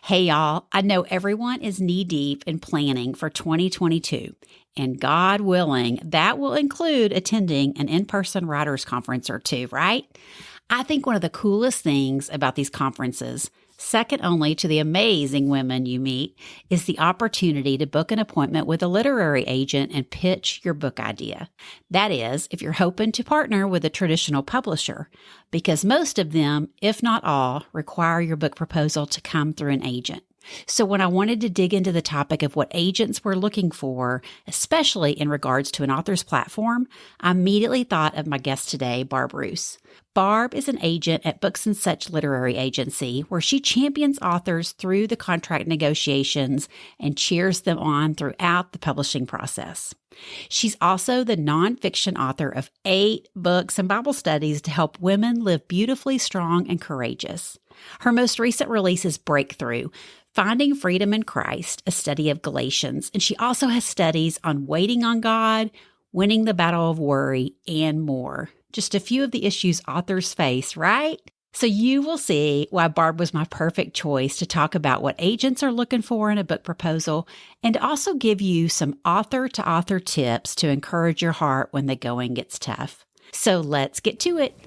Hey, y'all, I know everyone is knee deep in planning for 2022, and God willing, that will include attending an in person writers conference or two, right? I think one of the coolest things about these conferences, second only to the amazing women you meet, is the opportunity to book an appointment with a literary agent and pitch your book idea. That is, if you're hoping to partner with a traditional publisher, because most of them, if not all, require your book proposal to come through an agent. So when I wanted to dig into the topic of what agents were looking for, especially in regards to an author's platform, I immediately thought of my guest today, Barb Roose. Barb is an agent at Books and Such Literary Agency, where she champions authors through the contract negotiations and cheers them on throughout the publishing process. She's also the nonfiction author of 8 books and Bible studies to help women live beautifully strong and courageous. Her most recent release is Breakthrough, Finding Freedom in Christ, a study of Galatians, and she also has studies on waiting on God, winning the battle of worry, and more. Just a few of the issues authors face, right? So you will see why Barb was my perfect choice to talk about what agents are looking for in a book proposal and to also give you some author-to-author tips to encourage your heart when the going gets tough. So let's get to it.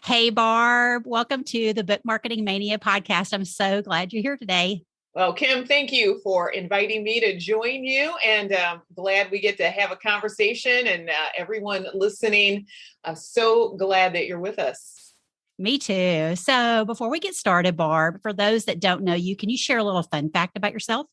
Hey, Barb. Welcome to the Book Marketing Mania podcast. I'm so glad you're here today. Well, Kim, thank you for inviting me to join you, and glad we get to have a conversation, and everyone listening, I'm so glad that you're with us. Me too. So before we get started, Barb, for those that don't know you, can you share a little fun fact about yourself?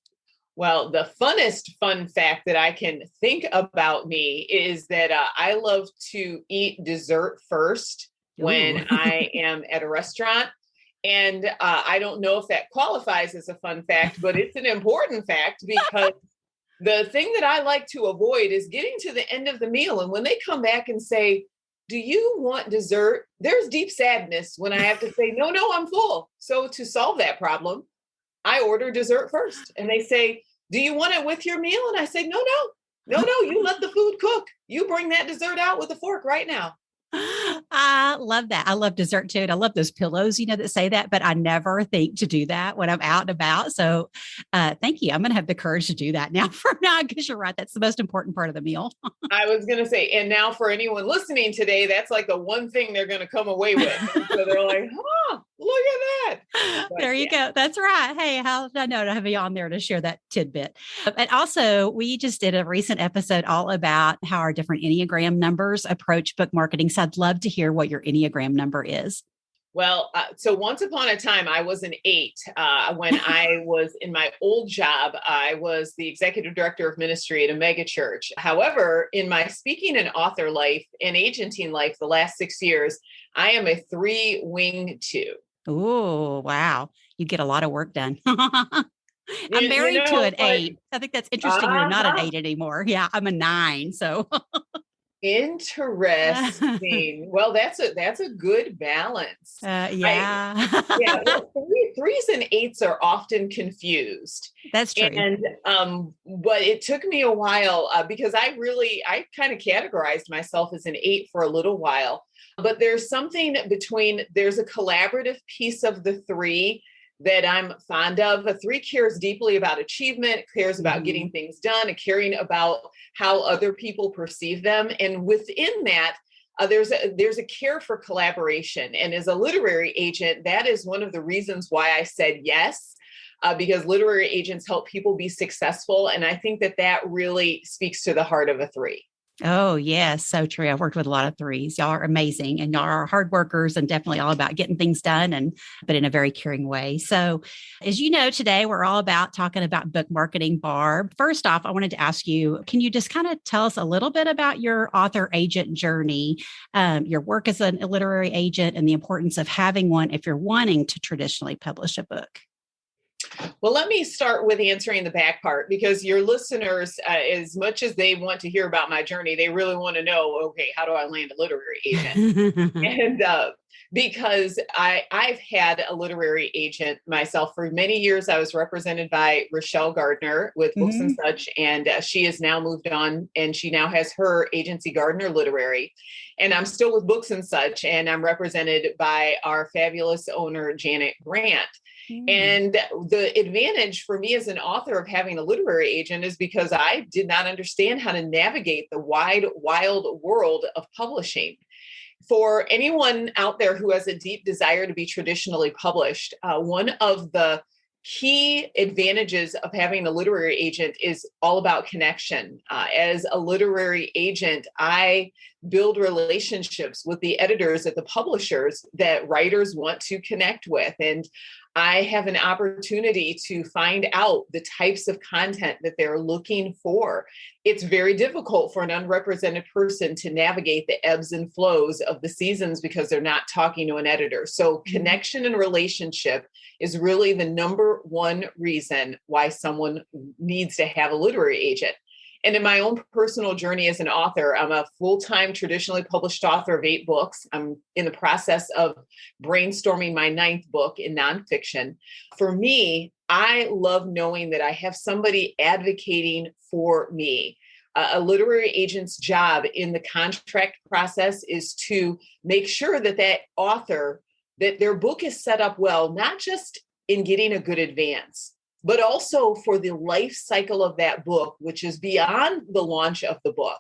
Well, the funnest fun fact that I can think about me is that I love to eat dessert first when I am at a restaurant. And I don't know if that qualifies as a fun fact, but it's an important fact because the thing that I like to avoid is getting to the end of the meal. And when they come back and say, do you want dessert? There's deep sadness when I have to say, no, I'm full. So to solve that problem, I order dessert first. And they say, do you want it with your meal? And I say, no, you let the food cook. You bring that dessert out with a fork right now. I love that. I love dessert too. And I love those pillows, that say that, but I never think to do that when I'm out and about. So thank you. I'm going to have the courage to do that now from now, because you're right. That's the most important part of the meal. I was going to say, and now for anyone listening today, that's like the one thing they're going to come away with. And so they're like, look at that. But there you go. That's right. Hey, how did I know to have you on there to share that tidbit? And also, we just did a recent episode all about how our different Enneagram numbers approach book marketing. So I'd love to hear what your Enneagram number is. Well, so once upon a time, I was an 8. When I was in my old job, I was the executive director of ministry at a mega church. However, in my speaking and author life and agenting life, the last 6 years, I am a 3 wing 2. Oh, wow. You get a lot of work done. I'm married to an 8. I think that's interesting. You're not an 8 anymore. Yeah, I'm a 9. So interesting. Well, that's a good balance. Yeah. Well, 3s and 8s are often confused. That's true. And but it took me a while because I kind of categorized myself as an 8 for a little while. But there's something there's a collaborative piece of the 3 that I'm fond of. A 3 cares deeply about achievement, cares about getting things done, and caring about how other people perceive them. And within that, there's a care for collaboration. And as a literary agent, that is one of the reasons why I said yes, because literary agents help people be successful. And I think that really speaks to the heart of a 3. Oh, yes. So true. I've worked with a lot of 3s. Y'all are amazing, and y'all are hard workers and definitely all about getting things done, but in a very caring way. So as you know, today we're all about talking about book marketing. Barb, first off, I wanted to ask you, can you just kind of tell us a little bit about your author agent journey, your work as a literary agent, and the importance of having one if you're wanting to traditionally publish a book? Well, let me start with answering the back part, because your listeners, as much as they want to hear about my journey, they really want to know, okay, how do I land a literary agent? And because I've had a literary agent myself for many years. I was represented by Rochelle Gardner with Books and Such, and she has now moved on, and she now has her agency, Gardner Literary. And I'm still with Books and Such, and I'm represented by our fabulous owner, Janet Grant. And the advantage for me as an author of having a literary agent is because I did not understand how to navigate the wild world of publishing. For anyone out there who has a deep desire to be traditionally published, one of the key advantages of having a literary agent is all about connection. As a literary agent, I build relationships with the editors at the publishers that writers want to connect with. And I have an opportunity to find out the types of content that they're looking for. It's very difficult for an unrepresented person to navigate the ebbs and flows of the seasons because they're not talking to an editor. So connection and relationship is really the number one reason why someone needs to have a literary agent. And in my own personal journey as an author, I'm a full-time traditionally published author of 8 books. I'm in the process of brainstorming my 9th book in nonfiction. For me, I love knowing that I have somebody advocating for me. A literary agent's job in the contract process is to make sure that that author, that their book is set up well, not just in getting a good advance, but also for the life cycle of that book, which is beyond the launch of the book.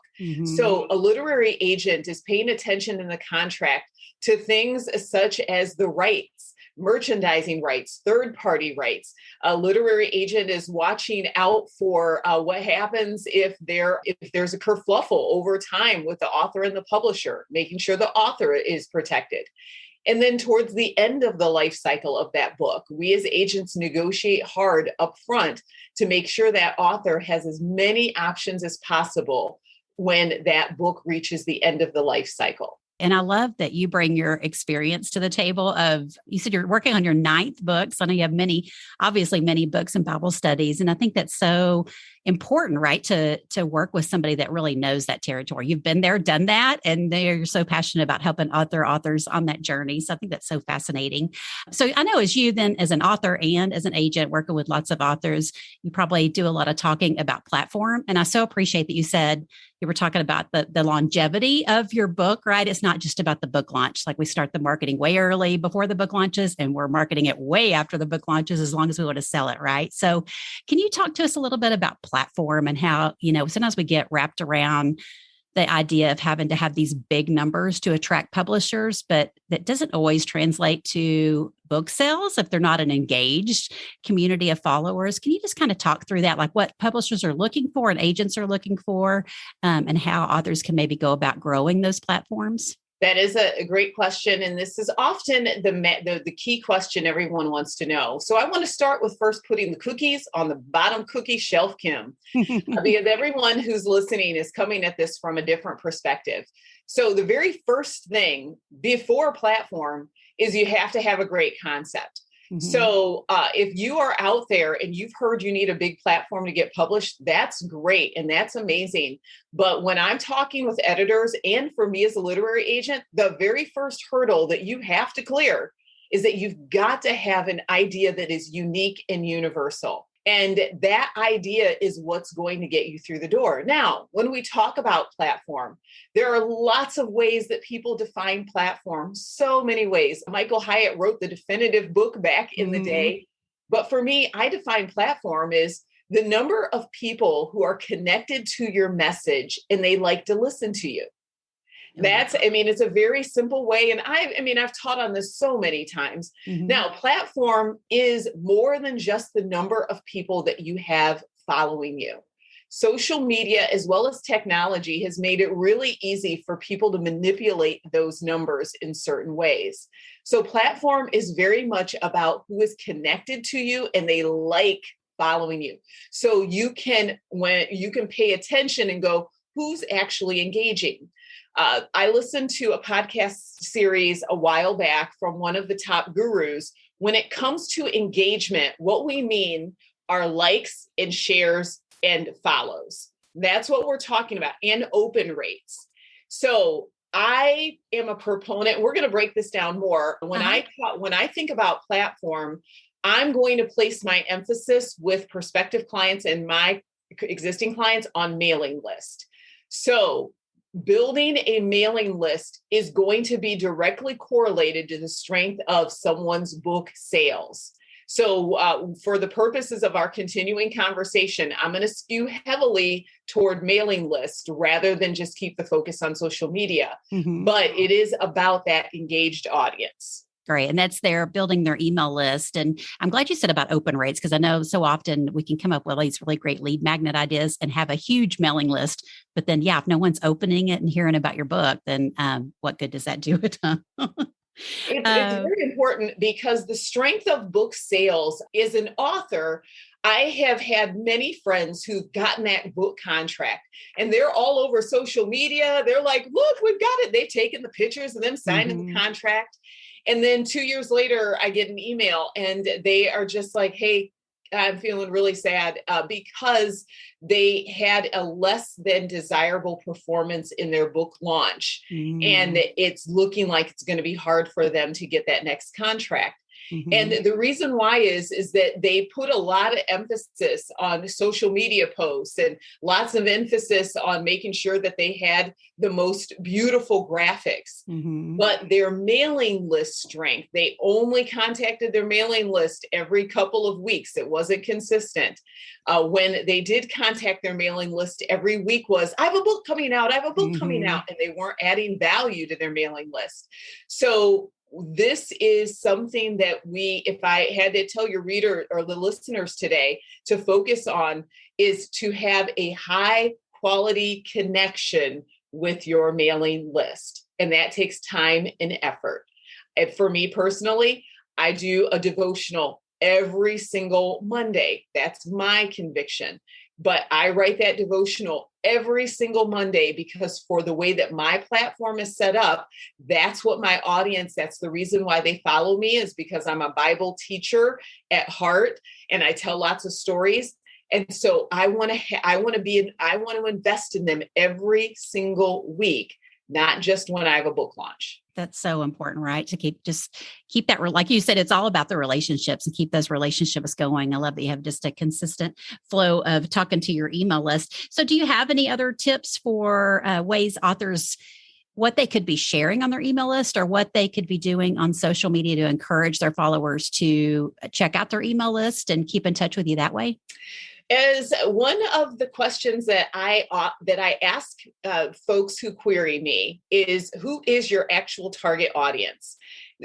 So a literary agent is paying attention in the contract to things such as the rights, merchandising rights, third-party rights. A literary agent is watching out for what happens if there's a kerfluffle over time with the author and the publisher, making sure the author is protected. And then towards the end of the life cycle of that book, we as agents negotiate hard up front to make sure that author has as many options as possible when that book reaches the end of the life cycle. And I love that you bring your experience to the table you said you're working on your 9th book. So I know you have obviously many books and Bible studies. And I think that's so important, right? To work with somebody that really knows that territory. You've been there, done that, and you're so passionate about helping other authors on that journey. So I think that's so fascinating. So I know as you then, as an author and as an agent working with lots of authors, you probably do a lot of talking about platform. And I so appreciate that you said you were talking about the longevity of your book, right? It's not just about the book launch. Like we start the marketing way early before the book launches, and we're marketing it way after the book launches, as long as we want to sell it, right? So can you talk to us a little bit about platform and how, sometimes we get wrapped around the idea of having to have these big numbers to attract publishers, but that doesn't always translate to book sales if they're not an engaged community of followers. Can you just kind of talk through that, like what publishers are looking for and agents are looking for, and how authors can maybe go about growing those platforms? That is a great question. And this is often the key question everyone wants to know. So I want to start with first putting the cookies on the bottom cookie shelf, Kim, because everyone who's listening is coming at this from a different perspective. So the very first thing before platform is you have to have a great concept. So if you are out there and you've heard you need a big platform to get published, that's great. And that's amazing. But when I'm talking with editors and for me as a literary agent, the very first hurdle that you have to clear is that you've got to have an idea that is unique and universal. And that idea is what's going to get you through the door. Now, when we talk about platform, there are lots of ways that people define platform, so many ways. Michael Hyatt wrote the definitive book back in the day. But for me, I define platform as the number of people who are connected to your message and they like to listen to you. It's a very simple way. And I've taught on this so many times. Now, platform is more than just the number of people that you have following you. Social media, as well as technology, has made it really easy for people to manipulate those numbers in certain ways. So platform is very much about who is connected to you and they like following you. So you can pay attention and go, who's actually engaging? I listened to a podcast series a while back from one of the top gurus. When it comes to engagement, what we mean are likes and shares and follows. That's what we're talking about, and open rates. So I am a proponent. We're going to break this down more. When Uh-huh. when I think about platform, I'm going to place my emphasis with prospective clients and my existing clients on mailing list. So building a mailing list is going to be directly correlated to the strength of someone's book sales. So for the purposes of our continuing conversation, I'm going to skew heavily toward mailing list rather than just keep the focus on social media. Mm-hmm. But it is about that engaged audience. Great. And that's their building their email list. And I'm glad you said about open rates, because I know so often we can come up with these really great lead magnet ideas and have a huge mailing list. But then, yeah, if no one's opening it and hearing about your book, then what good does that do it? It's very important because the strength of book sales is an author. I have had many friends who've gotten that book contract and they're all over social media. They're like, look, we've got it. They've taken the pictures of them signing the contract. And then 2 years later, I get an email and they are just like, hey, I'm feeling really sad because they had a less than desirable performance in their book launch. And it's looking like it's going to be hard for them to get that next contract. And the reason why is that they put a lot of emphasis on social media posts and lots of emphasis on making sure that they had the most beautiful graphics. But their mailing list strength, they only contacted their mailing list every couple of weeks. It wasn't consistent. When they did contact their mailing list every week was, I have a book coming out, I have a book coming out, and they weren't adding value to their mailing list. So this is something that if I had to tell your reader or the listeners today to focus on, is to have a high quality connection with your mailing list. And that takes time and effort. And for me personally, I do a devotional every single Monday. That's my conviction. But I write that devotional every single Monday because for the way that my platform is set up, that's what my audience, that's the reason why they follow me, is because I'm a Bible teacher at heart and I tell lots of stories. And so I want to invest in them every single week, not just when I have a book launch. That's so important, right? To keep that, like you said, it's all about the relationships and keep those relationships going. I love that you have just a consistent flow of talking to your email list. So do you have any other tips for ways authors, what they could be sharing on their email list or what they could be doing on social media to encourage their followers to check out their email list and keep in touch with you that way? As one of the questions that I ask folks who query me is, who is your actual target audience?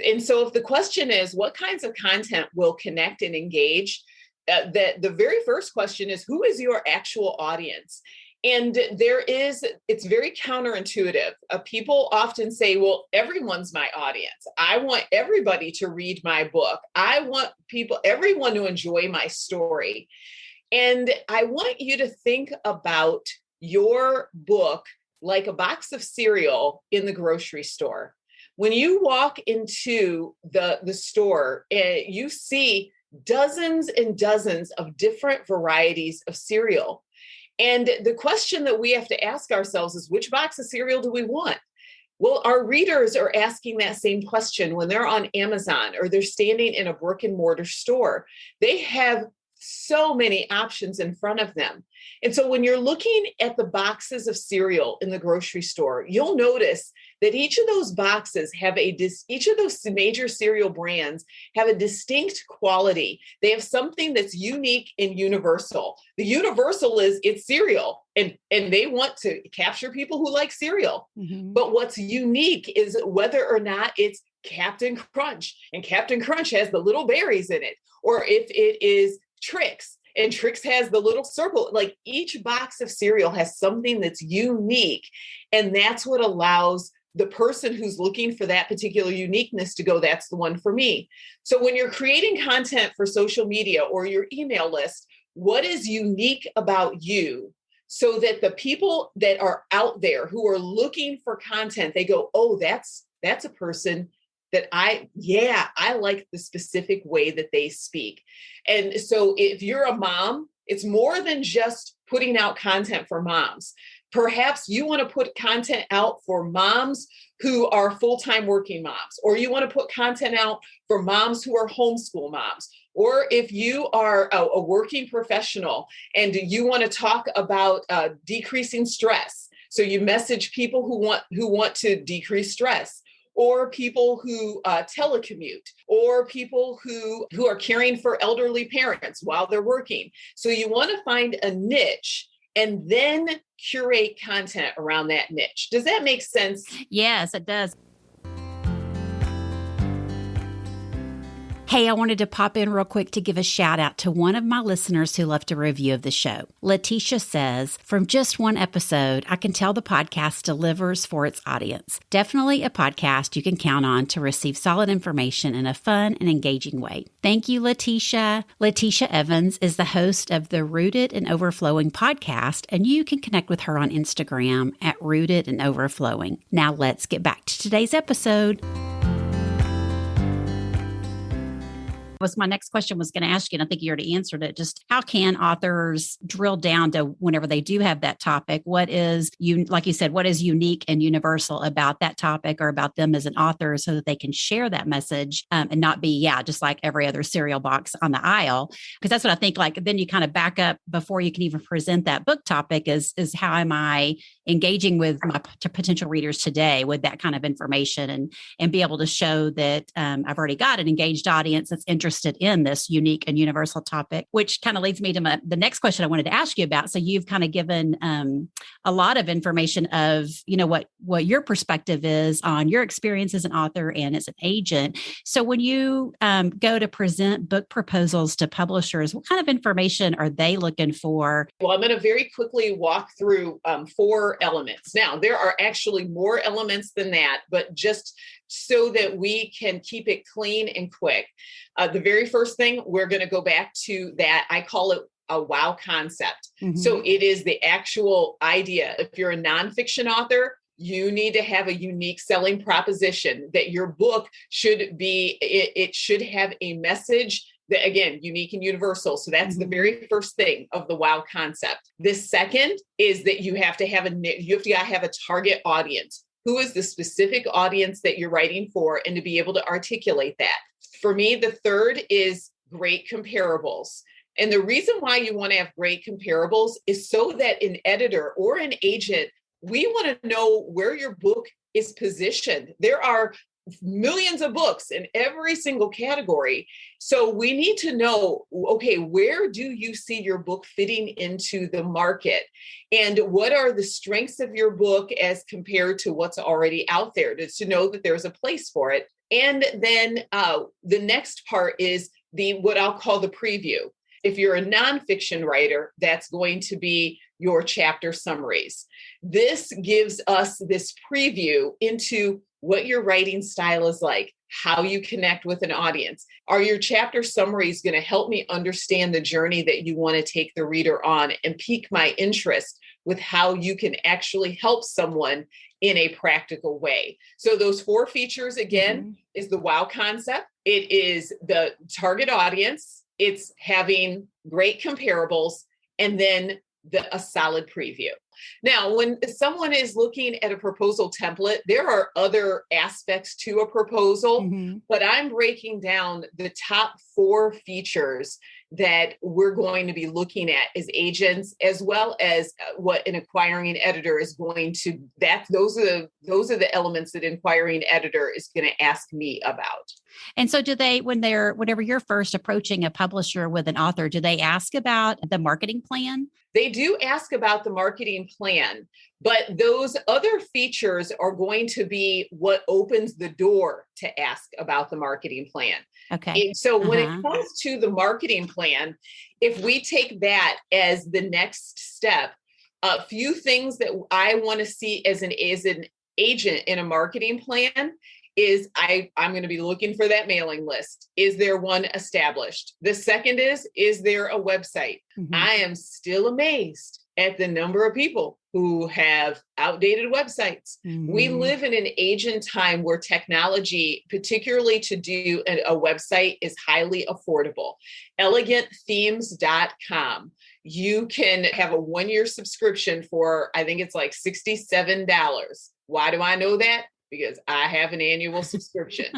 And so if the question is, what kinds of content will connect and engage? The very first question is, who is your actual audience? And it's very counterintuitive. People often say, well, everyone's my audience. I want everybody to read my book. I want everyone to enjoy my story. And I want you to think about your book like a box of cereal in the grocery store. When you walk into the store, you see dozens and dozens of different varieties of cereal. And the question that we have to ask ourselves is, which box of cereal do we want? Well, our readers are asking that same question when they're on Amazon or they're standing in a brick and mortar store. They have so many options in front of them. And so when you're looking at the boxes of cereal in the grocery store, you'll notice that each of those boxes each of those major cereal brands have a distinct quality. They have something that's unique and universal. The universal is it's cereal, and they want to capture people who like cereal. But what's unique is whether or not it's Captain Crunch, and Captain Crunch has the little berries in it, or if it is Trix, and Trix has the little circle. Like, each box of cereal has something that's unique. And that's what allows the person who's looking for that particular uniqueness to go, that's the one for me. So when you're creating content for social media or your email list, what is unique about you? So that the people that are out there who are looking for content, they go, oh, that's a person that I like the specific way that they speak. And so if you're a mom, it's more than just putting out content for moms. Perhaps you want to put content out for moms who are full-time working moms, or you want to put content out for moms who are homeschool moms. Or if you are a working professional and you want to talk about decreasing stress, so you message people who want to decrease stress, or people who telecommute, or people who are caring for elderly parents while they're working. So you want to find a niche and then curate content around that niche. Does that make sense? Yes, it does. Hey, I wanted to pop in real quick to give a shout out to one of my listeners who left a review of the show. Letitia says, from just one episode, I can tell the podcast delivers for its audience. Definitely a podcast you can count on to receive solid information in a fun and engaging way. Thank you, Letitia. Letitia Evans is the host of the Rooted and Overflowing podcast, and you can connect with her on Instagram at Rooted and Overflowing. Now let's get back to today's episode. Was my next question was going to ask you, and I think you already answered it. Just how can authors drill down to whenever they do have that topic? What is like you said, what is unique and universal about that topic or about them as an author so that they can share that message and not be, just like every other cereal box on the aisle? Because that's what I think, like, then you kind of back up before you can even present that book topic is how am I engaging with my potential readers today with that kind of information and be able to show that I've already got an engaged audience that's interested in this unique and universal topic, which kind of leads me to the next question I wanted to ask you about. So you've kind of given a lot of information of, what your perspective is on your experience as an author and as an agent. So when you go to present book proposals to publishers, what kind of information are they looking for? Well, I'm going to very quickly walk through 4 elements. Now, there are actually more elements than that, but just so that we can keep it clean and quick. The very first thing, we're going to go back to that. I call it a wow concept. Mm-hmm. So it is the actual idea. If you're a nonfiction author, you need to have a unique selling proposition that your book should be, it should have a message that, again, unique and universal. So that's the very first thing of the wow concept. The second is that you have to have a target audience. Who is the specific audience that you're writing for, and to be able to articulate that. For me, the third is great comparables. And the reason why you want to have great comparables is so that an editor or an agent, we want to know where your book is positioned. There are millions of books in every single category. So we need to know, okay, where do you see your book fitting into the market? And what are the strengths of your book as compared to what's already out there, to know that there's a place for it. And then the next part is what I'll call the preview. If you're a nonfiction writer, that's going to be your chapter summaries. This gives us this preview into what your writing style is like, how you connect with an audience. Are your chapter summaries going to help me understand the journey that you want to take the reader on and pique my interest with how you can actually help someone in a practical way? So those 4 features, again, is the wow concept. It is the target audience. It's having great comparables, and then a solid preview. Now, when someone is looking at a proposal template, there are other aspects to a proposal, but I'm breaking down the top 4 features that we're going to be looking at as agents, as well as what an acquiring editor is going to, those are the elements that an acquiring editor is going to ask me about. And so do they, whenever you're first approaching a publisher with an author, do they ask about the marketing plan? They do ask about the marketing plan, but those other features are going to be what opens the door to ask about the marketing plan. Okay. And so when it comes to the marketing plan, if we take that as the next step, a few things that I want to see as an agent in a marketing plan is I'm going to be looking for that mailing list. Is there one established? The second is there a website? Mm-hmm. I am still amazed at the number of people who have outdated websites. Mm-hmm. We live in an age and time where technology, particularly to do a website, is highly affordable. Elegantthemes.com. You can have a 1-year subscription for, I think it's like $67. Why do I know that? Because I have an annual subscription.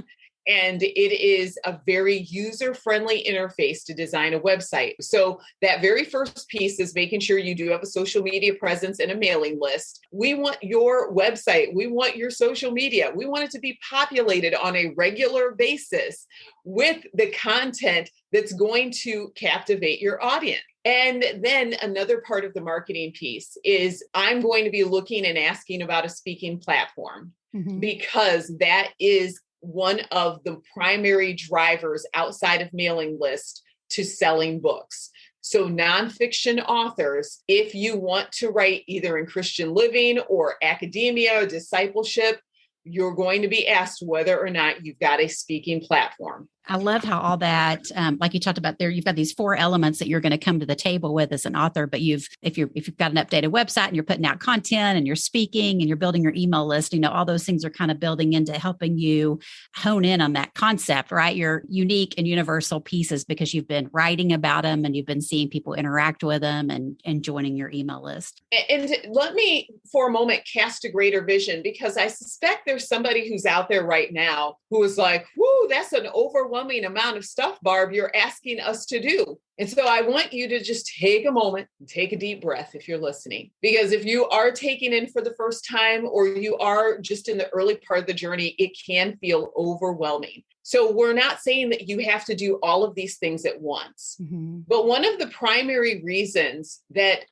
And it is a very user-friendly interface to design a website. So that very first piece is making sure you do have a social media presence and a mailing list. We want your website. We want your social media. We want it to be populated on a regular basis with the content that's going to captivate your audience. And then another part of the marketing piece is I'm going to be looking and asking about a speaking platform, mm-hmm. because that is one of the primary drivers outside of mailing list to selling books. So nonfiction authors, if you want to write either in Christian living or academia or discipleship, you're going to be asked whether or not you've got a speaking platform. I love how all that, like you talked about there, you've got these 4 elements that you're going to come to the table with as an author, but if you've got an updated website and you're putting out content and you're speaking and you're building your email list, all those things are kind of building into helping you hone in on that concept, right? Your unique and universal pieces because you've been writing about them and you've been seeing people interact with them and joining your email list. And let me for a moment cast a greater vision, because I suspect there's somebody who's out there right now who is like, whoo, that's an overwhelming amount of stuff, Barb, you're asking us to do. And so I want you to just take a moment and take a deep breath if you're listening, because if you are taking in for the first time or you are just in the early part of the journey, it can feel overwhelming. So we're not saying that you have to do all of these things at once. Mm-hmm. But one of the primary reasons that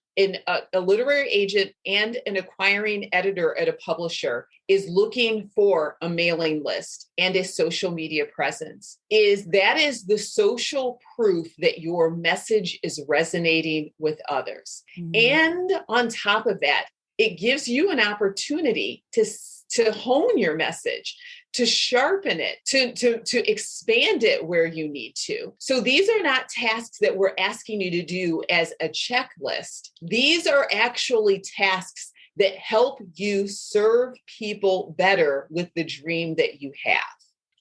a literary agent and an acquiring editor at a publisher is looking for a mailing list and a social media presence is the social proof that your message is resonating with others. Mm-hmm. And on top of that, it gives you an opportunity to hone your message, to sharpen it, to expand it where you need to. So these are not tasks that we're asking you to do as a checklist. These are actually tasks that help you serve people better with the dream that you have.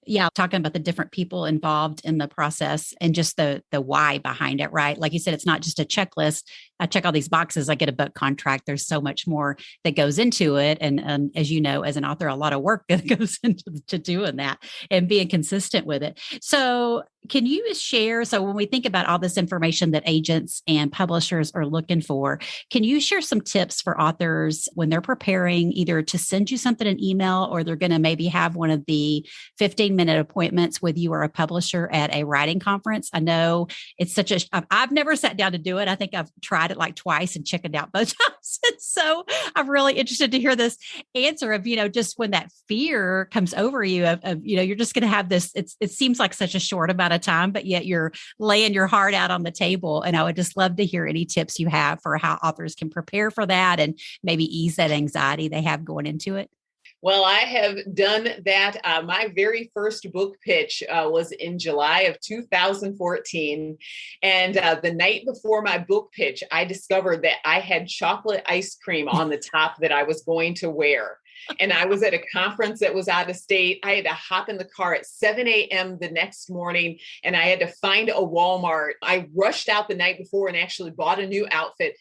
Yeah, talking about the different people involved in the process and just the why behind it, right? Like you said, it's not just a checklist. I check all these boxes, I get a book contract. There's so much more that goes into it. And as you know, as an author, a lot of work that goes into doing that and being consistent with it. So can you share, so when we think about all this information that agents and publishers are looking for, can you share some tips for authors when they're preparing either to send you something in email or they're going to maybe have one of the 15-minute appointments with you or a publisher at a writing conference? I know it's I've never sat down to do it. I think I've tried it like twice and chickened out both times. And so I'm really interested to hear this answer of, just when that fear comes over you of you're just going to have this, it seems like such a short amount of time, but yet you're laying your heart out on the table. And I would just love to hear any tips you have for how authors can prepare for that and maybe ease that anxiety they have going into it. Well, I have done that. My very first book pitch was in July of 2014. And the night before my book pitch, I discovered that I had chocolate ice cream on the top that I was going to wear. And I was at a conference that was out of state. I had to hop in the car at 7 a.m. the next morning, and I had to find a Walmart. I rushed out the night before and actually bought a new outfit.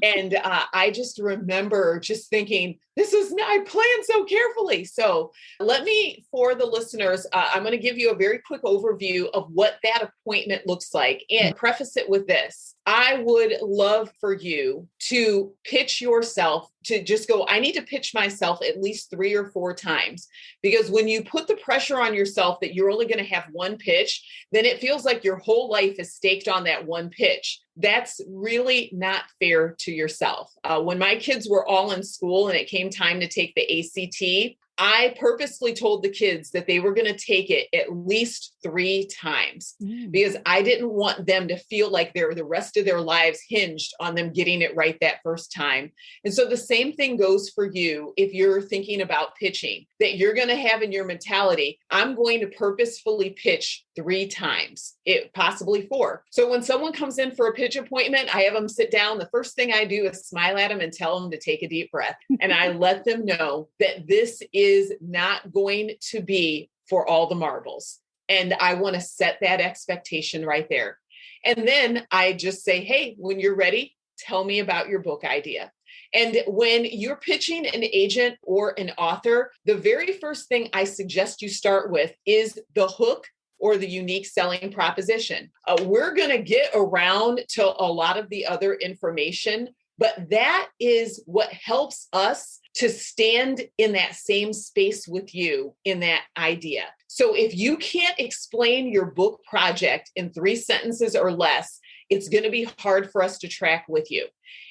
And I just remember just thinking, I planned so carefully. So let me, for the listeners, I'm going to give you a very quick overview of what that appointment looks like and preface it with this. I would love for you to pitch yourself, to just go, I need to pitch myself at least 3 or 4 times, because when you put the pressure on yourself that you're only going to have one pitch, then it feels like your whole life is staked on that one pitch. That's really not fair to yourself. When my kids were all in school and it came time to take the ACT, I purposely told the kids that they were going to take it at least 3 times because I didn't want them to feel like the rest of their lives hinged on them getting it right that first time. And so the same thing goes for you if you're thinking about pitching, that you're going to have in your mentality, I'm going to purposefully pitch 3 times, possibly 4. So when someone comes in for a pitch appointment, I have them sit down. The first thing I do is smile at them and tell them to take a deep breath. And I let them know that this is not going to be for all the marbles. And I want to set that expectation right there. And then I just say, hey, when you're ready, tell me about your book idea. And when you're pitching an agent or an author, the very first thing I suggest you start with is the hook or the unique selling proposition. We're going to get around to a lot of the other information, but that is what helps us to stand in that same space with you in that idea. So if you can't explain your book project in 3 sentences or less, it's going to be hard for us to track with you.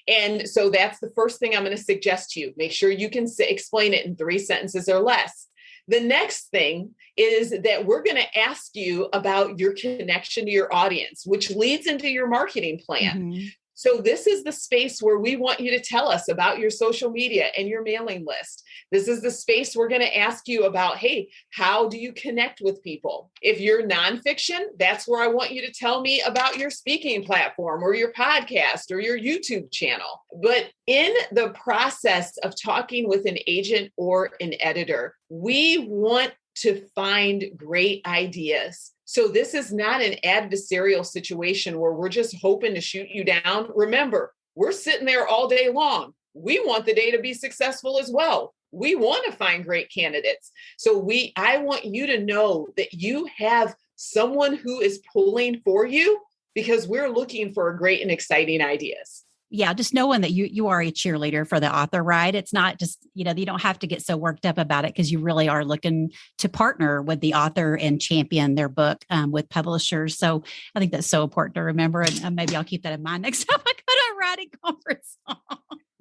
And so that's the first thing I'm going to suggest to you. Make sure you can explain it in 3 sentences or less. The next thing is that we're going to ask you about your connection to your audience, which leads into your marketing plan. Mm-hmm. So this is the space where we want you to tell us about your social media and your mailing list. This is the space we're going to ask you about, hey, how do you connect with people? If you're nonfiction, that's where I want you to tell me about your speaking platform or your podcast or your YouTube channel. But in the process of talking with an agent or an editor, we want to find great ideas. So this is not an adversarial situation where we're just hoping to shoot you down. Remember, we're sitting there all day long. We want the day to be successful as well. We want to find great candidates. So I want you to know that you have someone who is pulling for you because we're looking for great and exciting ideas. Yeah, just knowing that you are a cheerleader for the author, right? It's not just, you don't have to get so worked up about it because you really are looking to partner with the author and champion their book with publishers. So I think that's so important to remember. And maybe I'll keep that in mind next time I go to a writing conference.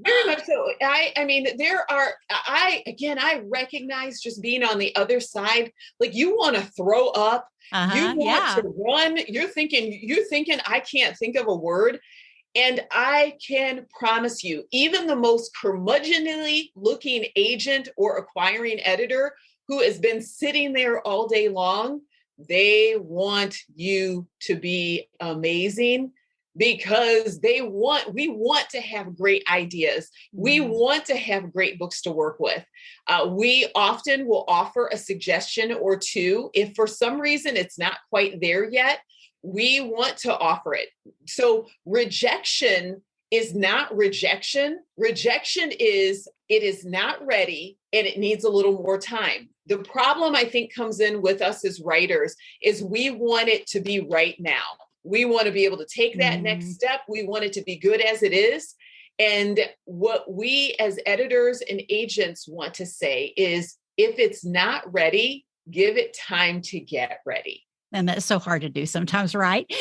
Very much so. I mean, I recognize just being on the other side, like you want to throw up, you want to run, you're thinking, I can't think of a word. And I can promise you, even the most curmudgeonly looking agent or acquiring editor who has been sitting there all day long, they want you to be amazing because we want to have great ideas. We want to have great books to work with. We often will offer a suggestion or 2. If for some reason it's not quite there yet, we want to offer it. So rejection is not rejection. Rejection is it is not ready and it needs a little more time. The problem I think comes in with us as writers is we want it to be right now. We want to be able to take that next step. We want it to be good as it is. And what we as editors and agents want to say is if it's not ready, give it time to get ready. And that's so hard to do sometimes, right?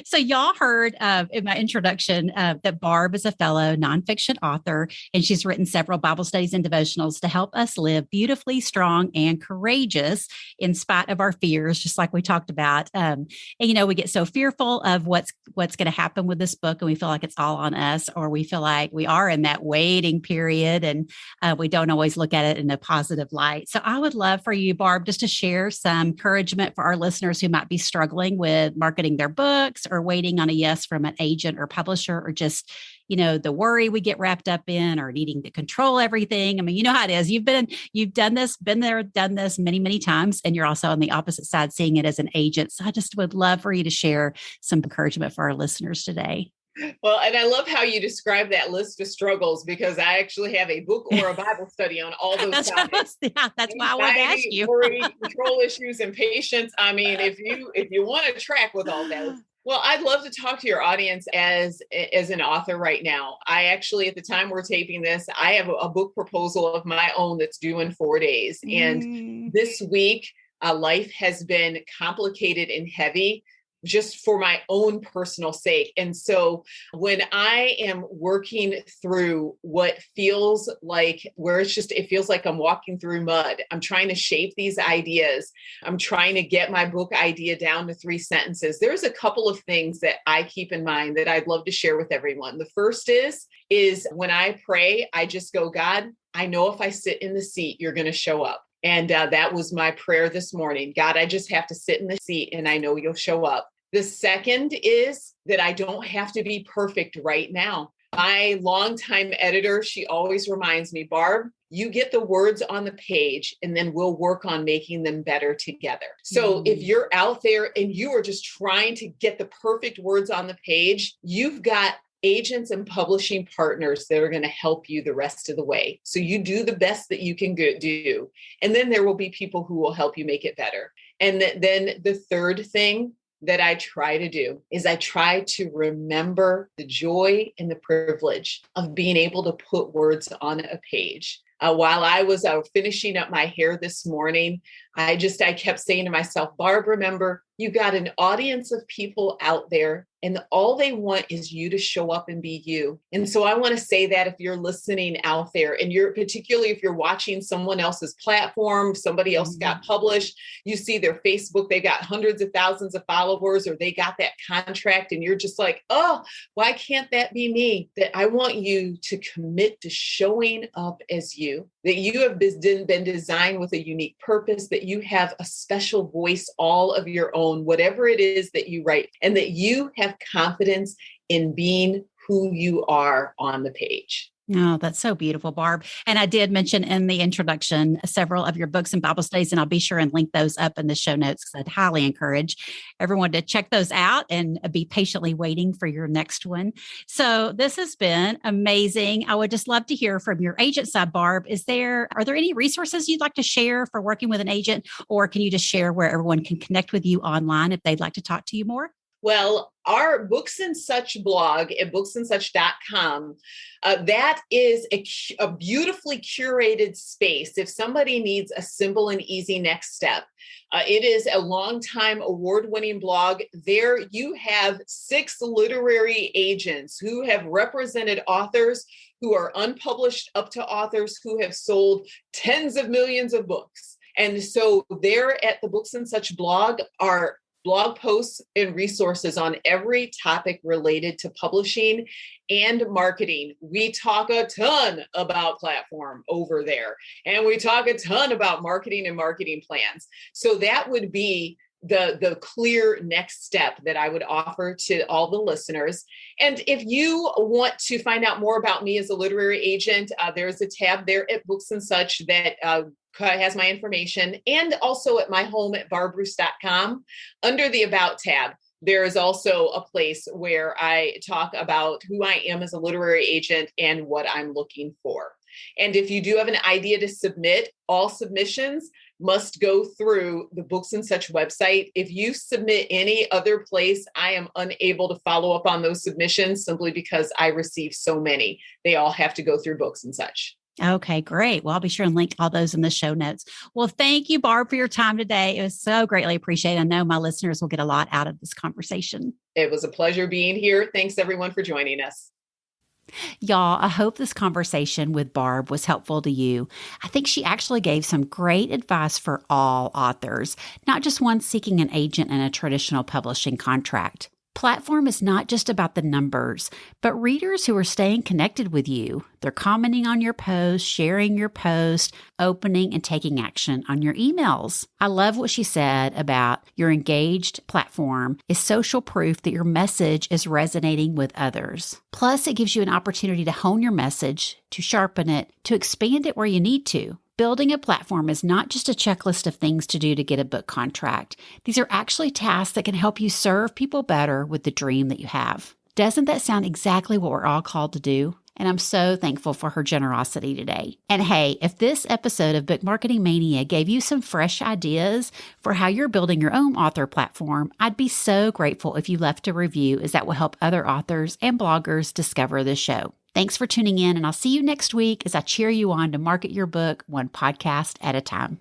So y'all heard in my introduction that Barb is a fellow nonfiction author, and she's written several Bible studies and devotionals to help us live beautifully, strong, and courageous in spite of our fears, just like we talked about. And, we get so fearful of what's going to happen with this book, and we feel like it's all on us, or we feel like we are in that waiting period, and we don't always look at it in a positive light. So I would love for you, Barb, just to share some encouragement for our listeners who might be struggling with marketing their books or waiting on a yes from an agent or publisher, or just, the worry we get wrapped up in, or needing to control everything. I mean, you know how it is. You've done this, been there, done this many, many times, and you're also on the opposite side seeing it as an agent. So I just would love for you to share some encouragement for our listeners today. Well, and I love how you describe that list of struggles, because I actually have a book or a Bible study on all those topics. That's why I wanted to ask you. Worry, control issues, and patience. I mean, if you want to track with all those. Well, I'd love to talk to your audience as an author right now. I actually, at the time we're taping this, I have a book proposal of my own that's due in 4 days. And this week, life has been complicated and heavy. just for my own personal sake. And so when I am working through what feels like it feels like I'm walking through mud, I'm trying to shape these ideas. I'm trying to get my book idea down to 3 sentences. There's a couple of things that I keep in mind that I'd love to share with everyone. The first is when I pray, I just go, God, I know if I sit in the seat, you're going to show up. And that was my prayer this morning. God, I just have to sit in the seat and I know you'll show up. The second is that I don't have to be perfect right now. My longtime editor, she always reminds me, Barb, you get the words on the page and then we'll work on making them better together. So if you're out there and you are just trying to get the perfect words on the page, you've got agents and publishing partners that are going to help you the rest of the way. So you do the best that you can do. And then there will be people who will help you make it better. And then the third thing that I try to do is I try to remember the joy and the privilege of being able to put words on a page. While I was finishing up my hair this morning, I kept saying to myself, Barb, remember, you got an audience of people out there and all they want is you to show up and be you. And so I want to say that if you're listening out there and particularly if you're watching someone else's platform, somebody else got published, you see their Facebook, they got hundreds of thousands of followers, or they got that contract and you're just like, oh, why can't that be me? That I want you to commit to showing up as you, that you have been designed with a unique purpose, that you have a special voice all of your own, whatever it is that you write, and that you have confidence in being who you are on the page. Oh, that's so beautiful, Barb. And I did mention in the introduction several of your books and Bible studies, and I'll be sure and link those up in the show notes because I'd highly encourage everyone to check those out and be patiently waiting for your next one. So this has been amazing. I would just love to hear from your agent side, Barb. Are there any resources you'd like to share for working with an agent, or can you just share where everyone can connect with you online if they'd like to talk to you more? Well, our Books and Such blog at booksandsuch.com, that is a beautifully curated space. If somebody needs a simple and easy next step, it is a longtime award-winning blog. There you have 6 literary agents who have represented authors who are unpublished up to authors who have sold tens of millions of books. And so there at the Books and Such blog are blog posts and resources on every topic related to publishing and marketing. We talk a ton about platform over there, and we talk a ton about marketing and marketing plans. So that would be the clear next step that I would offer to all the listeners. And if you want to find out more about me as a literary agent, there's a tab there at Books and Such that has my information, and also at my home at barbroose.com. Under the About tab, there is also a place where I talk about who I am as a literary agent and what I'm looking for. And if you do have an idea to submit, all submissions must go through the Books and Such website. If you submit any other place, I am unable to follow up on those submissions simply because I receive so many. They all have to go through Books and Such. Okay, great. Well, I'll be sure and link all those in the show notes. Well, thank you, Barb, for your time today. It was so greatly appreciated. I know my listeners will get a lot out of this conversation. It was a pleasure being here. Thanks, everyone, for joining us. Y'all, I hope this conversation with Barb was helpful to you. I think she actually gave some great advice for all authors, not just ones seeking an agent in a traditional publishing contract. Platform is not just about the numbers, but readers who are staying connected with you. They're commenting on your post, sharing your post, opening and taking action on your emails. I love what she said about your engaged platform is social proof that your message is resonating with others. Plus, it gives you an opportunity to hone your message, to sharpen it, to expand it where you need to. Building a platform is not just a checklist of things to do to get a book contract. These are actually tasks that can help you serve people better with the dream that you have. Doesn't that sound exactly what we're all called to do? And I'm so thankful for her generosity today. And hey, if this episode of Book Marketing Mania gave you some fresh ideas for how you're building your own author platform, I'd be so grateful if you left a review, as that will help other authors and bloggers discover this show. Thanks for tuning in, and I'll see you next week as I cheer you on to market your book one podcast at a time.